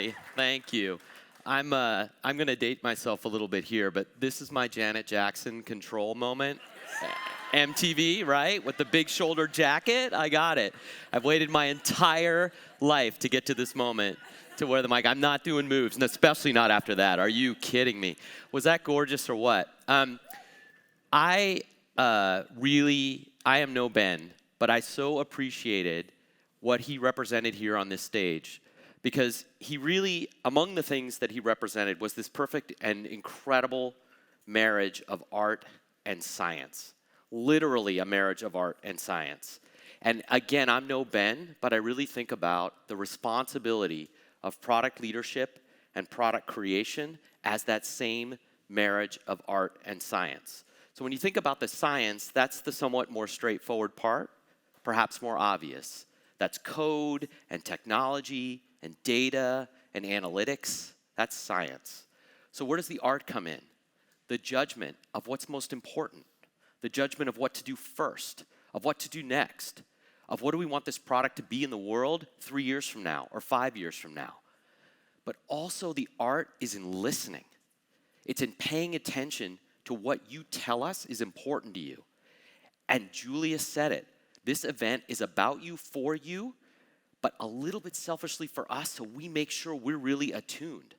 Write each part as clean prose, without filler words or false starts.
everybody. Thank you. I'm going to date myself a little bit here, but this is my Janet Jackson control moment. MTV, right? With the big shoulder jacket. I got it. I've waited my entire life to get to this moment to wear the mic. I'm not doing moves, and especially not after that. Are you kidding me? Was that gorgeous or what? I am no Ben, but I so appreciated what he represented here on this stage, because he really, among the things that he represented, was this perfect and incredible marriage of art and science. Literally a marriage of art and science. And again, I'm no Ben, but I really think about the responsibility of product leadership and product creation as that same marriage of art and science. So when you think about the science, that's the somewhat more straightforward part, perhaps more obvious. That's code and technology and data and analytics. That's science. So where does the art come in? The judgment of what's most important, the judgment of what to do first, of what to do next, of what do we want this product to be in the world 3 years from now or 5 years from now. But also the art is in listening. It's in paying attention to what you tell us is important to you. And Julia said it. This event is about you, for you, but a little bit selfishly for us, so we make sure we're really attuned.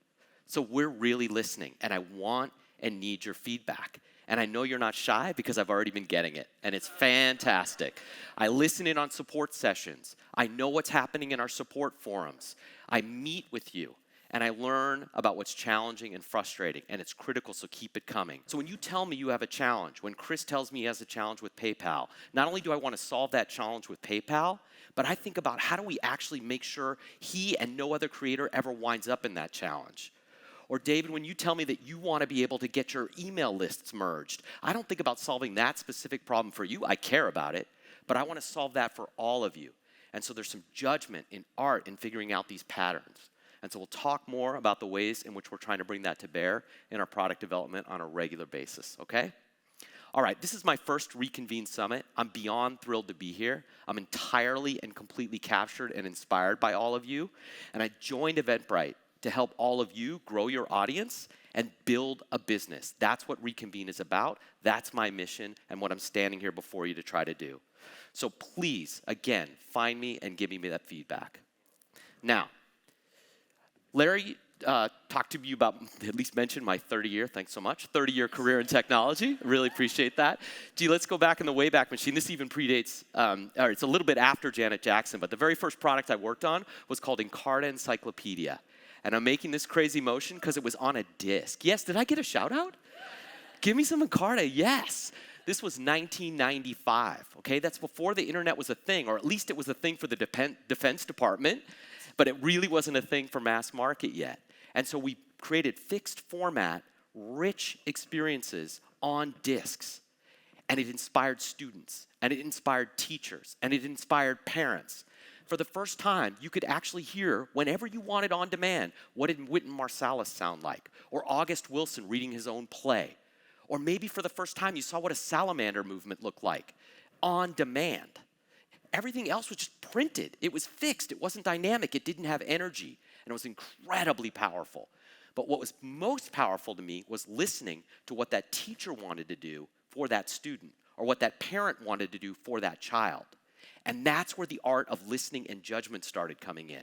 So we're really listening, and I want and need your feedback. And I know you're not shy because I've already been getting it, and it's fantastic. I listen in on support sessions. I know what's happening in our support forums. I meet with you, and I learn about what's challenging and frustrating, and it's critical, so keep it coming. So when you tell me you have a challenge, when Chris tells me he has a challenge with PayPal, not only do I want to solve that challenge with PayPal, but I think about how do we actually make sure he and no other creator ever winds up in that challenge. Or David, when you tell me that you want to be able to get your email lists merged, I don't think about solving that specific problem for you. I care about it, but I want to solve that for all of you. And so there's some judgment in art in figuring out these patterns. And so we'll talk more about the ways in which we're trying to bring that to bear in our product development on a regular basis, okay? All right, this is my first RECONVENE Summit. I'm beyond thrilled to be here. I'm entirely and completely captured and inspired by all of you. And I joined Eventbrite to help all of you grow your audience and build a business. That's what RECONVENE is about. That's my mission and what I'm standing here before you to try to do. So please, again, find me and give me that feedback. Now, Larry talked to you about, at least mentioned my 30-year, thanks so much, 30-year career in technology. Really appreciate that. Gee, let's go back in the Wayback Machine. This even predates, or it's a little bit after Janet Jackson, but the very first product I worked on was called Encarta Encyclopedia. And I'm making this crazy motion because it was on a disc. Yes, did I get a shout out? Give me some Encarta, yes. This was 1995, okay? That's before the internet was a thing, or at least it was a thing for the Defense Department, but it really wasn't a thing for mass market yet. And so we created fixed format, rich experiences on discs. And it inspired students, and it inspired teachers, and it inspired parents. For the first time, you could actually hear, whenever you wanted on demand, what did Wynton Marsalis sound like? Or August Wilson reading his own play. Or maybe for the first time, you saw what a salamander movement looked like on demand. Everything else was just printed. It was fixed. It wasn't dynamic. It didn't have energy. And it was incredibly powerful. But what was most powerful to me was listening to what that teacher wanted to do for that student, or what that parent wanted to do for that child. And that's where the art of listening and judgment started coming in.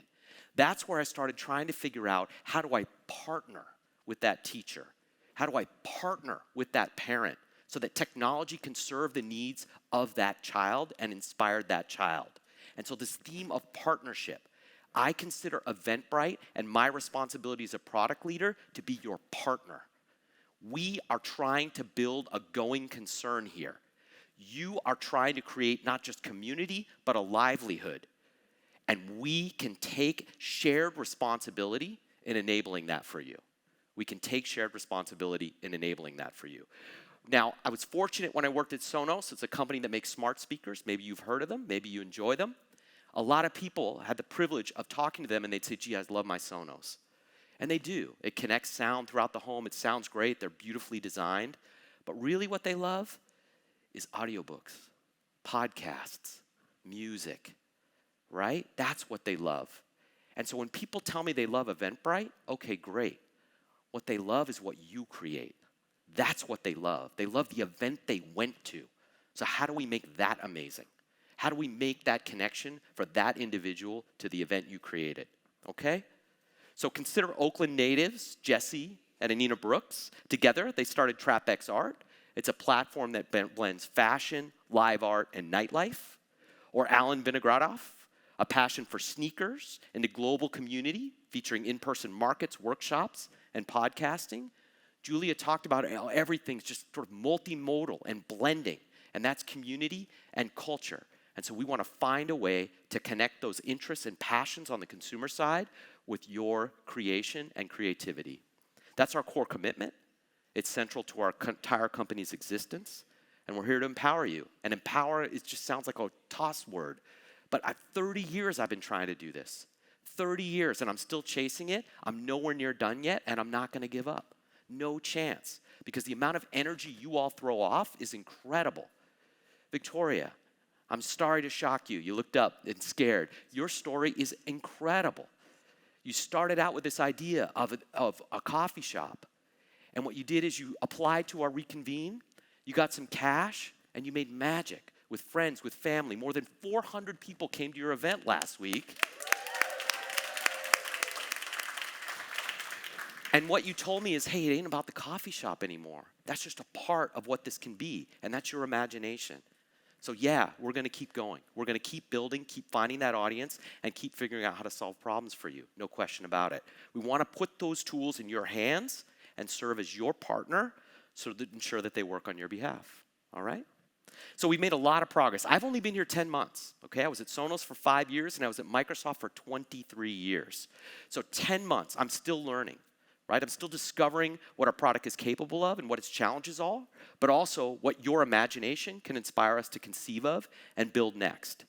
That's where I started trying to figure out, how do I partner with that teacher? How do I partner with that parent so that technology can serve the needs of that child and inspire that child? And so this theme of partnership, I consider Eventbrite and my responsibility as a product leader to be your partner. We are trying to build a going concern here. You are trying to create not just community, but a livelihood. And we can take shared responsibility in enabling that for you. We can take shared responsibility in enabling that for you. Now, I was fortunate when I worked at Sonos. It's a company that makes smart speakers. Maybe you've heard of them. Maybe you enjoy them. A lot of people had the privilege of talking to them, and they'd say, gee, I love my Sonos. And they do. It connects sound throughout the home. It sounds great. They're beautifully designed. But really what they love is audiobooks, podcasts, music, right? That's what they love. And so when people tell me they love Eventbrite, okay, great. What they love is what you create. That's what they love. They love the event they went to. So how do we make that amazing? How do we make that connection for that individual to the event you created? Okay? So consider Oakland natives, Jesse and Anina Brooks. Together, they started TrapX Art. It's a platform that blends fashion, live art, and nightlife. Or Alan Vinogradov, a passion for sneakers and the global community, featuring in-person markets, workshops, and podcasting. Julia talked about how everything's just sort of multimodal and blending, and that's community and culture. And so we want to find a way to connect those interests and passions on the consumer side with your creation and creativity. That's our core commitment. It's central to our entire company's existence, and we're here to empower you. And empower, it just sounds like a toss word, but 30 years I've been trying to do this. 30 years, and I'm still chasing it. I'm nowhere near done yet, and I'm not going to give up. No chance, because the amount of energy you all throw off is incredible. Victoria, I'm sorry to shock you. You looked up and scared. Your story is incredible. You started out with this idea of a coffee shop. And what you did is you applied to our RECONVENE, you got some cash, and you made magic with friends, with family. More than 400 people came to your event last week. And what you told me is, hey, it ain't about the coffee shop anymore. That's just a part of what this can be, and that's your imagination. So yeah, we're going to keep going. We're going to keep building, keep finding that audience, and keep figuring out how to solve problems for you. No question about it. We want to put those tools in your hands and serve as your partner so to ensure that they work on your behalf. All right? So we've made a lot of progress. I've only been here 10 months. Okay, I was at Sonos for 5 years, and I was at Microsoft for 23 years. So 10 months, I'm still learning. Right? I'm still discovering what our product is capable of and what its challenges are, but also what your imagination can inspire us to conceive of and build next.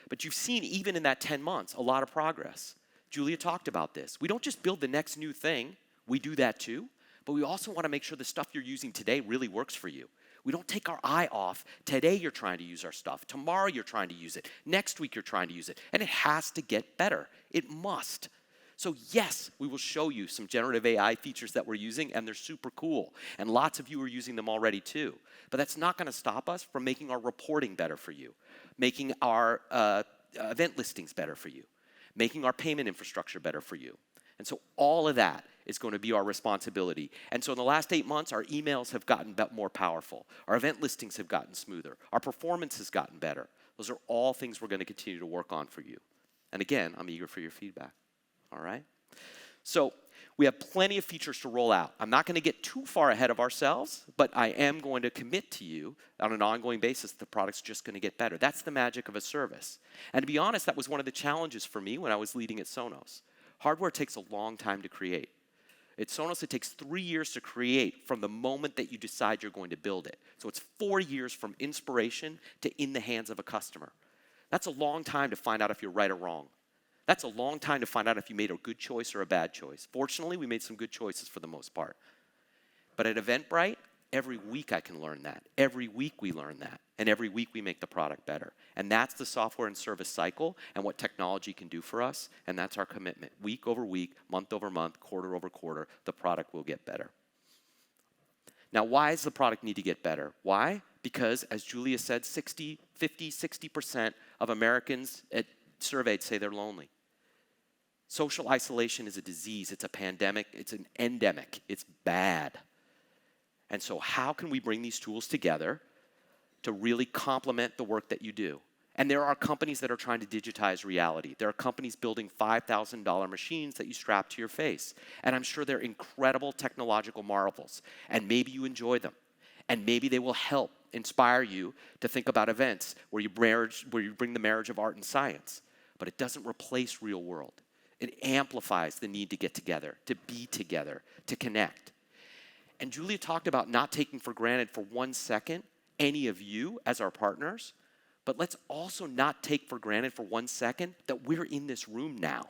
But you've seen, even in that 10 months, a lot of progress. Julia talked about this. We don't just build the next new thing. We do that too, but we also want to make sure the stuff you're using today really works for you. We don't take our eye off. Today you're trying to use our stuff. Tomorrow you're trying to use it. Next week you're trying to use it. And it has to get better. It must. So yes, we will show you some generative AI features that we're using, and they're super cool. And lots of you are using them already too. But that's not going to stop us from making our reporting better for you, making our event listings better for you, making our payment infrastructure better for you. And so all of that is going to be our responsibility. And so in the last 8 months, our emails have gotten more powerful. Our event listings have gotten smoother. Our performance has gotten better. Those are all things we're going to continue to work on for you. And again, I'm eager for your feedback. All right? So we have plenty of features to roll out. I'm not going to get too far ahead of ourselves, but I am going to commit to you on an ongoing basis the product's just going to get better. That's the magic of a service. And to be honest, that was one of the challenges for me when I was leading at Sonos. Hardware takes a long time to create. At Sonos, it takes 3 years to create from the moment that you decide you're going to build it. So it's 4 years from inspiration to in the hands of a customer. That's a long time to find out if you're right or wrong. That's a long time to find out if you made a good choice or a bad choice. Fortunately, we made some good choices for the most part. But at Eventbrite, every week I can learn that. Every week we learn that. And every week we make the product better. And that's the software and service cycle and what technology can do for us. And that's our commitment. Week over week, month over month, quarter over quarter, the product will get better. Now, why does the product need to get better? Why? Because, as Julia said, 60% of Americans surveyed say they're lonely. Social isolation is a disease. It's a pandemic. It's an endemic. It's bad. And so how can we bring these tools together to really complement the work that you do? And there are companies that are trying to digitize reality. There are companies building $5,000 machines that you strap to your face. And I'm sure they're incredible technological marvels. And maybe you enjoy them. And maybe they will help inspire you to think about events where you bring the marriage of art and science. But it doesn't replace real world. It amplifies the need to get together, to be together, to connect. And Julia talked about not taking for granted for 1 second any of you as our partners, but let's also not take for granted for 1 second that we're in this room now.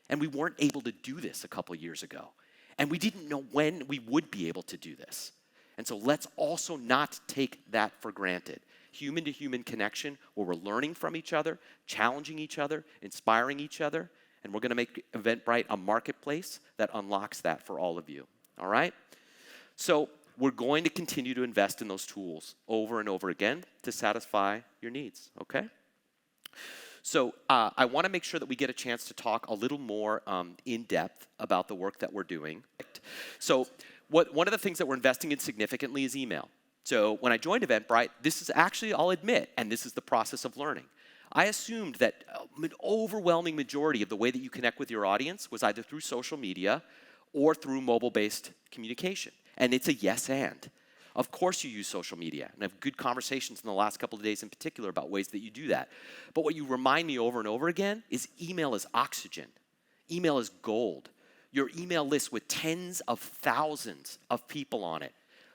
And we weren't able to do this a couple years ago. And we didn't know when we would be able to do this. And so let's also not take that for granted. Human-to-human connection where we're learning from each other, challenging each other, inspiring each other, And we're going to make Eventbrite a marketplace that unlocks that for all of you. All right? So we're going to continue to invest in those tools over and over again to satisfy your needs, okay? So I want to make sure that we get a chance to talk a little more in depth about the work that we're doing. So one of the things that we're investing in significantly is email. So when I joined Eventbrite, this is actually, I'll admit, and this is the process of learning. I assumed that an overwhelming majority of the way that you connect with your audience was either through social media or through mobile-based communication. And it's a yes and. Of course you use social media, and I have good conversations in the last couple of days in particular about ways that you do that. But what you remind me over and over again is email is oxygen. Email is gold. Your email list with tens of thousands of people on it.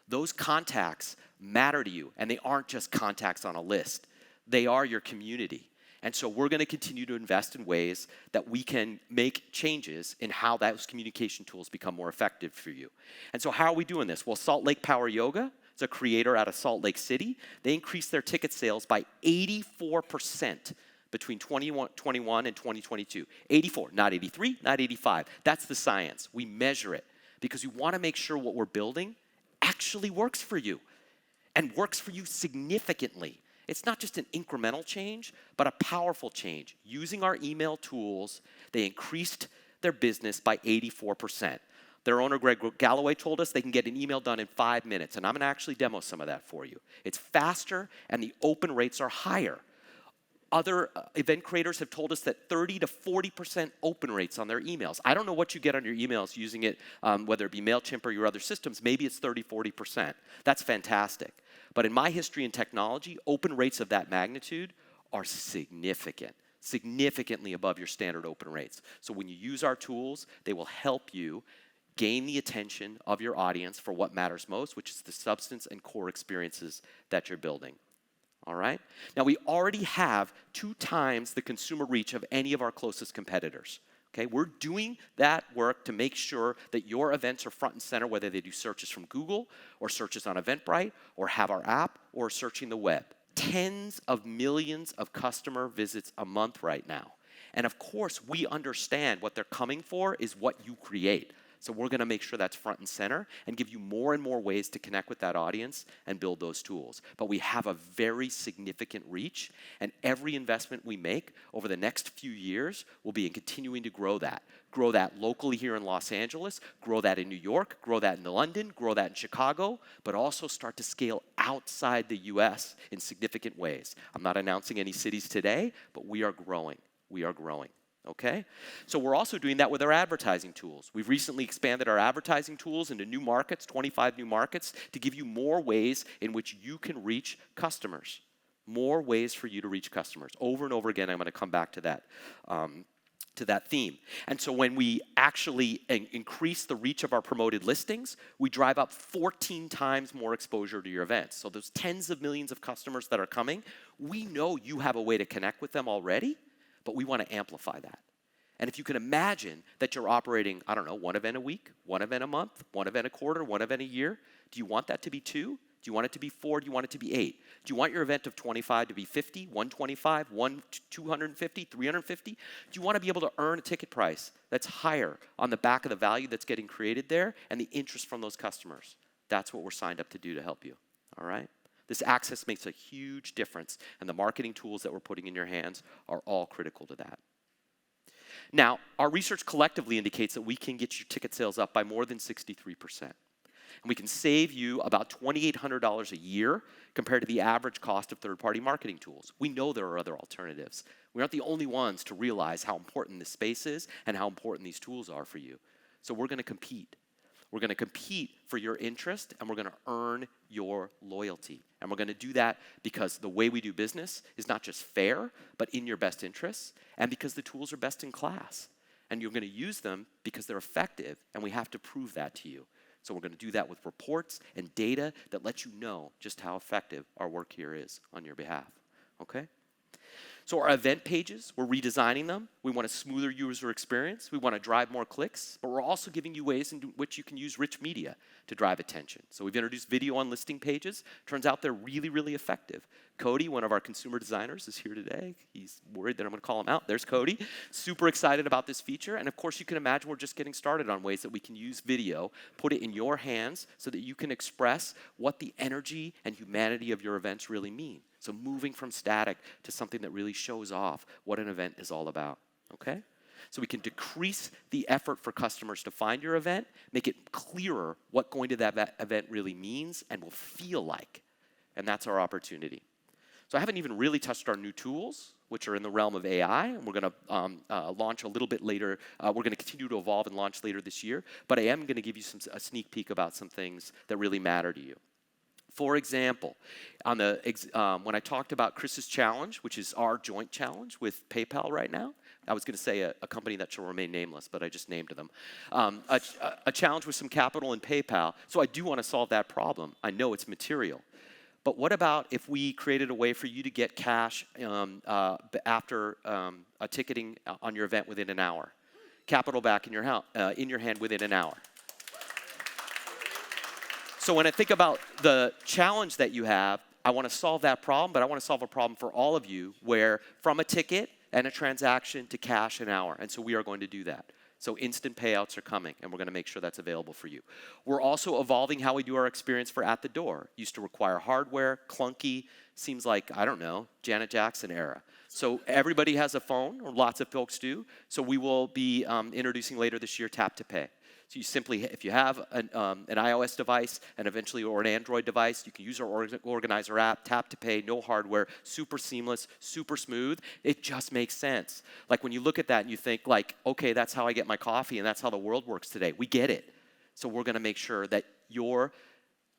Those contacts matter to you, and they aren't just contacts on a list. They are your community. And so we're going to continue to invest in ways that we can make changes in how those communication tools become more effective for you. And so how are we doing this? Well, Salt Lake Power Yoga is a creator out of Salt Lake City. They increased their ticket sales by 84% between 2021 and 2022. 84, not 83, not 85. That's the science. We measure it because we want to make sure what we're building actually works for you and works for you significantly. It's not just an incremental change, but a powerful change. Using our email tools, they increased their business by 84%. Their owner, Greg Galloway, told us they can get an email done in 5 minutes, and I'm going to actually demo some of that for you. It's faster, and the open rates are higher. Other event creators have told us that 30 to 40% open rates on their emails. I don't know what you get on your emails using it, whether it be MailChimp or your other systems. Maybe it's 30, 40%. That's fantastic. But in my history in technology, open rates of that magnitude are significant, significantly above your standard open rates. So when you use our tools, they will help you gain the attention of your audience for what matters most, which is the substance and core experiences that you're building. All right? Now, we already have 2 times the consumer reach of any of our closest competitors. Okay? We're doing that work to make sure that your events are front and center, whether they do searches from Google or searches on Eventbrite or have our app or searching the web. Tens of millions of customer visits a month right now. And of course, we understand what they're coming for is what you create. So we're going to make sure that's front and center and give you more and more ways to connect with that audience and build those tools. But we have a very significant reach, and every investment we make over the next few years will be in continuing to grow that. Grow that locally here in Los Angeles, grow that in New York, grow that in London, grow that in Chicago, but also start to scale outside the US in significant ways. I'm not announcing any cities today, but we are growing. We are growing. Okay? So we're also doing that with our advertising tools. We've recently expanded our advertising tools into new markets, 25 new markets, to give you more ways in which you can reach customers. More ways for you to reach customers. Over and over again, I'm going to come back to that theme. And so when we actually increase the reach of our promoted listings, we drive up 14 times more exposure to your events. So those tens of millions of customers that are coming, we know you have a way to connect with them already, but we want to amplify that. And if you can imagine that you're operating, I don't know, 1 event a week, 1 event a month, 1 event a quarter, 1 event a year, do you want that to be 2? Do you want it to be 4? Do you want it to be 8? Do you want your event of 25 to be 50, 125, 250, 350? Do you want to be able to earn a ticket price that's higher on the back of the value that's getting created there and the interest from those customers? That's what we're signed up to do to help you, all right? This access makes a huge difference, and the marketing tools that we're putting in your hands are all critical to that. Now, our research collectively indicates that we can get your ticket sales up by more than 63%. And we can save you about $2,800 a year compared to the average cost of third-party marketing tools. We know there are other alternatives. We aren't the only ones to realize how important this space is and how important these tools are for you. So we're going to compete. We're going to compete for your interest, and we're going to earn your loyalty. And we're going to do that because the way we do business is not just fair, but in your best interests, and because the tools are best in class. And you're going to use them because they're effective, and we have to prove that to you. So we're going to do that with reports and data that let you know just how effective our work here is on your behalf. Okay? So our event pages, we're redesigning them. We want a smoother user experience. We want to drive more clicks, but we're also giving you ways in which you can use rich media to drive attention. So we've introduced video on listing pages. Turns out they're really, really effective. Cody, one of our consumer designers, is here today. He's worried that I'm going to call him out. There's Cody. Super excited about this feature. And of course, you can imagine we're just getting started on ways that we can use video, put it in your hands so that you can express what the energy and humanity of your events really mean. So moving from static to something that really shows off what an event is all about, okay? So we can decrease the effort for customers to find your event, make it clearer what going to that event really means and will feel like. And that's our opportunity. So I haven't even really touched our new tools, which are in the realm of AI, and we're going to launch a little bit later. We're going to continue to evolve and launch later this year, but I am going to give you a sneak peek about some things that really matter to you. For example, when I talked about Chris's challenge, which is our joint challenge with PayPal right now, I was going to say a company that shall remain nameless, but I just named them. A challenge with some capital in PayPal. So I do want to solve that problem. I know it's material. But what about if we created a way for you to get cash after a ticketing on your event within an hour? Capital back in your hand within an hour. So when I think about the challenge that you have, I want to solve that problem, but I want to solve a problem for all of you where from a ticket and a transaction to cash an hour. And so we are going to do that. So instant payouts are coming, and we're going to make sure that's available for you. We're also evolving how we do our experience for at the door. Used to require hardware, clunky, seems like, I don't know, Janet Jackson era. So everybody has a phone, or lots of folks do. So we will be introducing later this year Tap to Pay. So you simply, if you have an iOS device and eventually or an Android device, you can use our Organizer app, Tap to Pay, no hardware, super seamless, super smooth. It just makes sense. Like when you look at that and you think like, okay, that's how I get my coffee and that's how the world works today. We get it. So we're going to make sure that your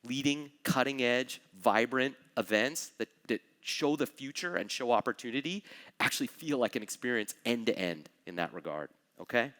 leading, cutting edge, vibrant events that show the future and show opportunity actually feel like an experience end to end in that regard, okay?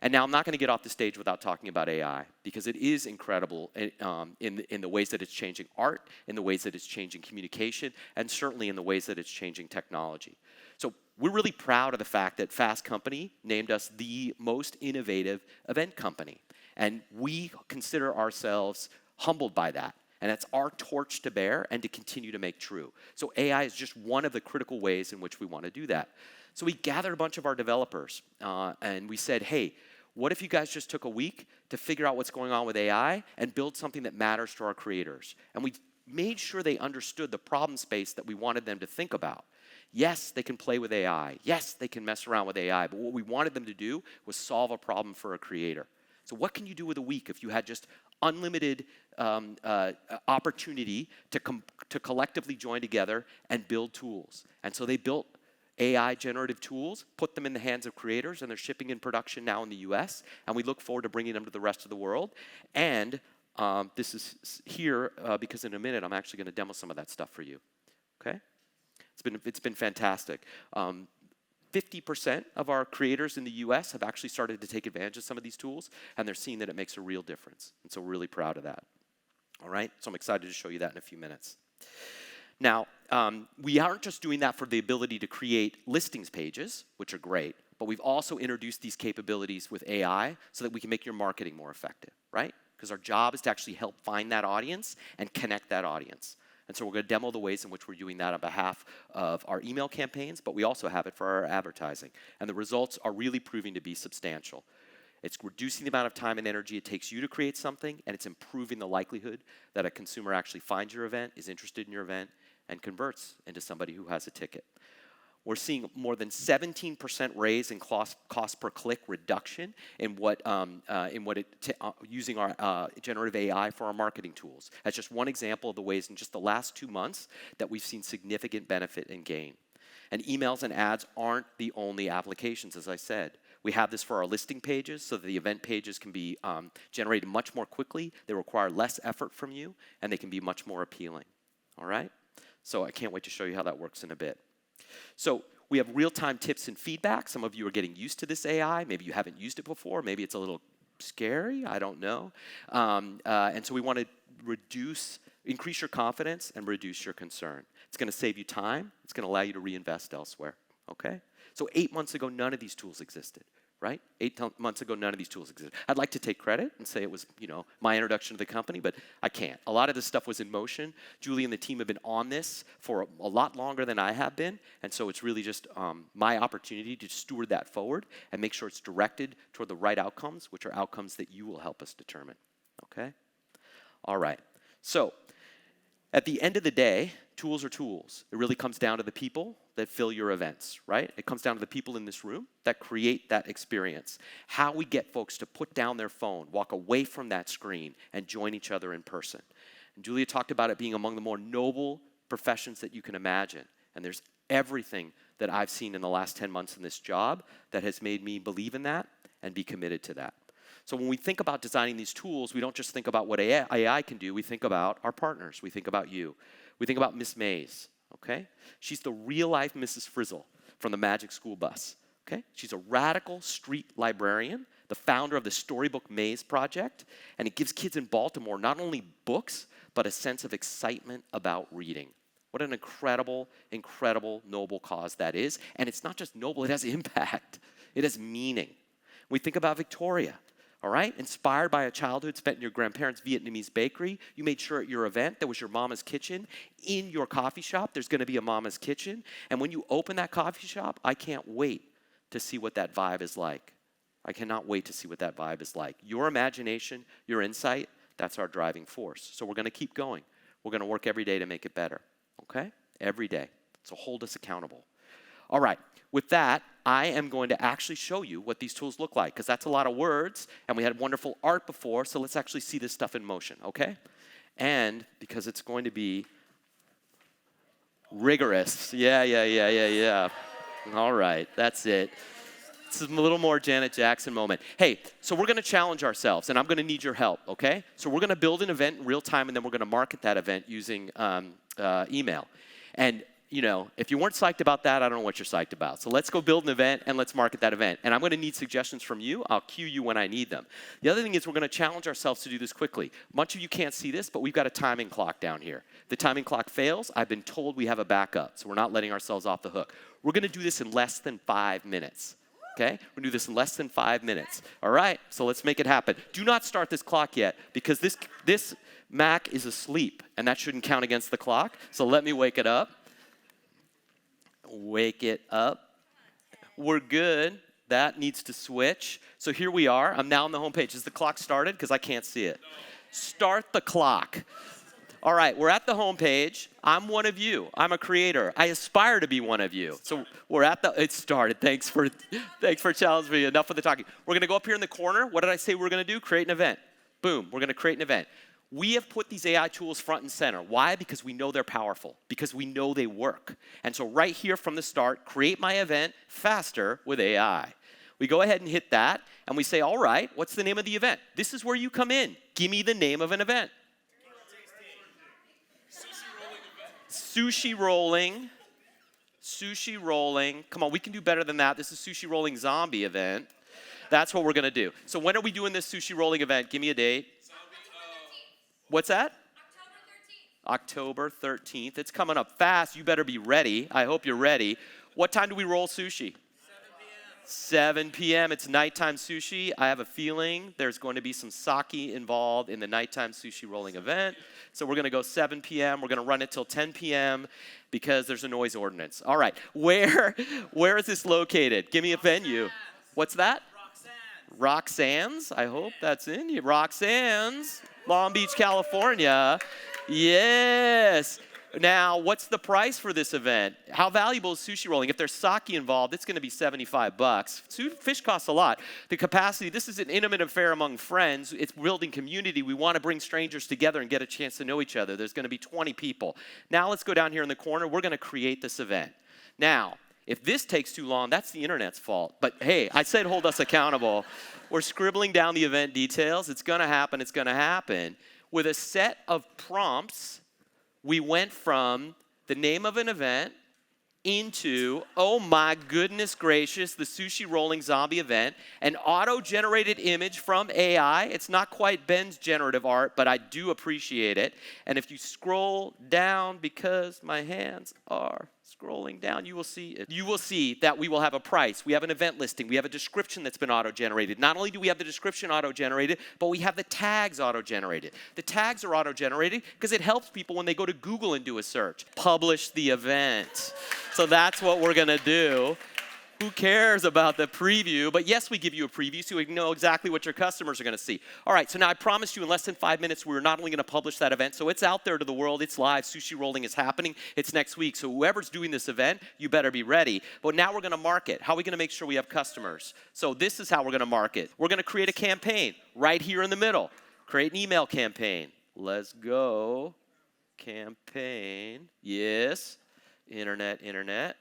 And now I'm not going to get off the stage without talking about AI because it is incredible in the ways that it's changing art, in the ways that it's changing communication, and certainly in the ways that it's changing technology. So we're really proud of the fact that Fast Company named us the most innovative event company. And we consider ourselves humbled by that. And it's our torch to bear and to continue to make true. So AI is just one of the critical ways in which we want to do that. So we gathered a bunch of our developers and we said, hey, what if you guys just took a week to figure out what's going on with AI and build something that matters to our creators? And we made sure they understood the problem space that we wanted them to think about. Yes, they can play with AI. Yes, they can mess around with AI. But what we wanted them to do was solve a problem for a creator. So what can you do with a week if you had just unlimited opportunity to collectively join together and build tools? And so they built AI generative tools, put them in the hands of creators, and they're shipping in production now in the US, and we look forward to bringing them to the rest of the world. And this is here because in a minute I'm actually going to demo some of that stuff for you, okay? It's been fantastic. 50% of our creators in the US have actually started to take advantage of some of these tools, and they're seeing that it makes a real difference. And so we're really proud of that. All right? So I'm excited to show you that in a few minutes. Now, we aren't just doing that for the ability to create listings pages, which are great, but we've also introduced these capabilities with AI so that we can make your marketing more effective, right? Because our job is to actually help find that audience and connect that audience. And so we're going to demo the ways in which we're doing that on behalf of our email campaigns, but we also have it for our advertising. And the results are really proving to be substantial. It's reducing the amount of time and energy it takes you to create something, and it's improving the likelihood that a consumer actually finds your event, is interested in your event, and converts into somebody who has a ticket. We're seeing more than 17% raise in cost per click reduction in using our generative AI for our marketing tools. That's just one example of the ways in just the last 2 months that we've seen significant benefit and gain. And emails and ads aren't the only applications, as I said. We have this for our listing pages so that the event pages can be generated much more quickly. They require less effort from you, and they can be much more appealing. All right? So I can't wait to show you how that works in a bit. So we have real-time tips and feedback. Some of you are getting used to this AI. Maybe you haven't used it before. Maybe it's a little scary. I don't know. And so we want to reduce increase your confidence and reduce your concern. It's going to save you time. It's going to allow you to reinvest elsewhere, okay? So 8 months ago, none of these tools existed, right? 8 months ago, none of these tools existed. I'd like to take credit and say it was, my introduction to the company, but I can't. A lot of this stuff was in motion. Julie and the team have been on this for a lot longer than I have been, and so it's really just my opportunity to steward that forward and make sure it's directed toward the right outcomes, which are outcomes that you will help us determine, okay? All right, so at the end of the day, tools are tools. It really comes down to the people that fill your events, right? It comes down to the people in this room that create that experience. How we get folks to put down their phone, walk away from that screen, and join each other in person. And Julia talked about it being among the more noble professions that you can imagine. And there's everything that I've seen in the last 10 months in this job that has made me believe in that and be committed to that. So when we think about designing these tools, we don't just think about what AI can do. We think about our partners. We think about you. We think about Miss Mays, okay? She's the real-life Mrs. Frizzle from the Magic School Bus, okay? She's a radical street librarian, the founder of the Storybook Maze Project, and it gives kids in Baltimore not only books, but a sense of excitement about reading. What an incredible, incredible, noble cause that is. And it's not just noble, it has impact. It has meaning. We think about Victoria. All right, inspired by a childhood spent in your grandparents' Vietnamese bakery, you made sure at your event there was your mama's kitchen. In your coffee shop, there's going to be a mama's kitchen. And when you open that coffee shop, I can't wait to see what that vibe is like. I cannot wait to see what that vibe is like. Your imagination, your insight, that's our driving force. So we're going to keep going. We're going to work every day to make it better, okay? Every day. So hold us accountable. All right, with that, I am going to actually show you what these tools look like, because that's a lot of words, and we had wonderful art before, so let's actually see this stuff in motion, okay? And because it's going to be rigorous. Yeah. All right, that's it. This is a little more Janet Jackson moment. Hey, so we're going to challenge ourselves, and I'm going to need your help, okay? So we're going to build an event in real time, and then we're going to market that event using email. And if you weren't psyched about that, I don't know what you're psyched about. So let's go build an event and let's market that event. And I'm going to need suggestions from you. I'll cue you when I need them. The other thing is we're going to challenge ourselves to do this quickly. Much of you can't see this, but we've got a timing clock down here. If the timing clock fails, I've been told we have a backup, so we're not letting ourselves off the hook. We're going to do this in less than 5 minutes. Okay? We're going to do this in less than 5 minutes. All right? So let's make it happen. Do not start this clock yet, because this Mac is asleep, and that shouldn't count against the clock. So let me wake it up. Wake it up. We're good. That needs to switch. So here we are. I'm now on the home page. Is the clock started? Because I can't see it. No. Start the clock. All right, we're at the home page. I'm one of you. I'm a creator. I aspire to be one of you. So we're at it started. Thanks for challenging me. Enough of the talking. We're going to go up here in the corner. What did I say we're going to do? Create an event. Boom. We're going to create an event. We have put these AI tools front and center. Why? Because we know they're powerful, because we know they work. And so right here from the start, create my event faster with AI. We go ahead and hit that, and we say, all right, what's the name of the event? This is where you come in. Give me the name of an event. Sushi rolling. Sushi rolling. Come on, we can do better than that. This is sushi rolling zombie event. That's what we're going to do. So when are we doing this sushi rolling event? Give me a date. What's that? October 13th. It's coming up fast. You better be ready. I hope you're ready. What time do we roll sushi? 7 p.m. It's nighttime sushi. I have a feeling there's going to be some sake involved in the nighttime sushi rolling event. So we're going to go 7 p.m. We're going to run it till 10 p.m. because there's a noise ordinance. All right. Where is this located? Give me a venue. What's that? Roxanne's. I hope that's in you. Roxanne's. Long Beach, California. Yes. Now, what's the price for this event? How valuable is sushi rolling? If there's sake involved, it's going to be $75. Fish costs a lot. The capacity, this is an intimate affair among friends. It's building community. We want to bring strangers together and get a chance to know each other. There's going to be 20 people. Now, let's go down here in the corner. We're going to create this event. Now, if this takes too long, that's the internet's fault. But hey, I said hold us accountable. We're scribbling down the event details. It's going to happen. It's going to happen. With a set of prompts, we went from the name of an event into, oh my goodness gracious, the sushi rolling zombie event, an auto-generated image from AI. It's not quite Ben's generative art, but I do appreciate it. And if you scroll down, because my hands are scrolling down, you will see that we will have a price. We have an event listing. We have a description that's been auto-generated. Not only do we have the description auto-generated, but we have the tags auto-generated. The tags are auto-generated because it helps people when they go to Google and do a search. Publish the event. So that's what we're going to do. Who cares about the preview? But yes, we give you a preview so we know exactly what your customers are going to see. All right, so now I promised you in less than 5 minutes we're not only going to publish that event, so it's out there to the world, it's live, sushi rolling is happening, it's next week. So whoever's doing this event, you better be ready. But now we're going to market. How are we going to make sure we have customers? So this is how we're going to market. We're going to create a campaign right here in the middle. Create an email campaign. Let's go. Campaign. Yes. Internet.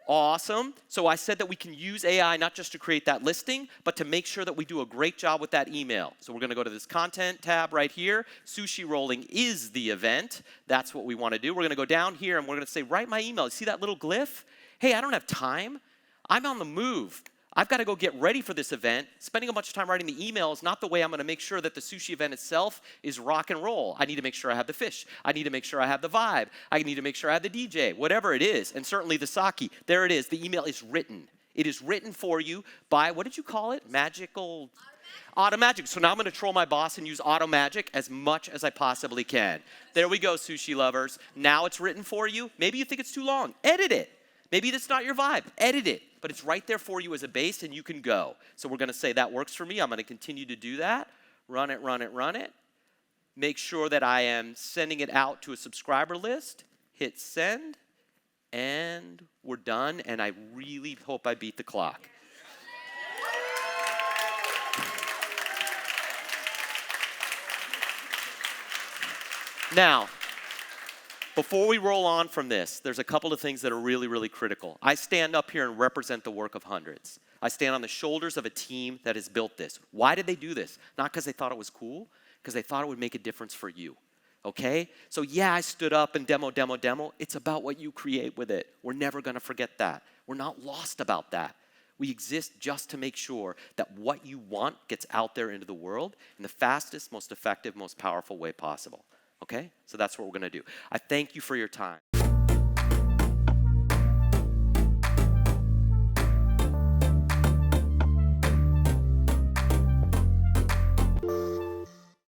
Awesome. So I said that we can use AI not just to create that listing, but to make sure that we do a great job with that email. So we're going to go to this content tab right here. Sushi rolling is the event. That's what we want to do. We're going to go down here and we're going to say, write my email. You see that little glyph? Hey, I don't have time. I'm on the move. I've got to go get ready for this event. Spending a bunch of time writing the email is not the way I'm going to make sure that the sushi event itself is rock and roll. I need to make sure I have the fish. I need to make sure I have the vibe. I need to make sure I have the DJ, whatever it is, and certainly the sake. There it is. The email is written. It is written for you by, what did you call it? Magical? Automagic. So now I'm going to troll my boss and use Automagic as much as I possibly can. There we go, sushi lovers. Now it's written for you. Maybe you think it's too long. Edit it. Maybe that's not your vibe. Edit it. But it's right there for you as a base, and you can go. So we're going to say that works for me. I'm going to continue to do that. Run it. Make sure that I am sending it out to a subscriber list. Hit send. And we're done. And I really hope I beat the clock. Now, before we roll on from this, there's a couple of things that are really, really critical. I stand up here and represent the work of hundreds. I stand on the shoulders of a team that has built this. Why did they do this? Not because they thought it was cool, because they thought it would make a difference for you. Okay? So yeah, I stood up and demo. It's about what you create with it. We're never going to forget that. We're not lost about that. We exist just to make sure that what you want gets out there into the world in the fastest, most effective, most powerful way possible. Okay? So that's what we're going to do. I thank you for your time.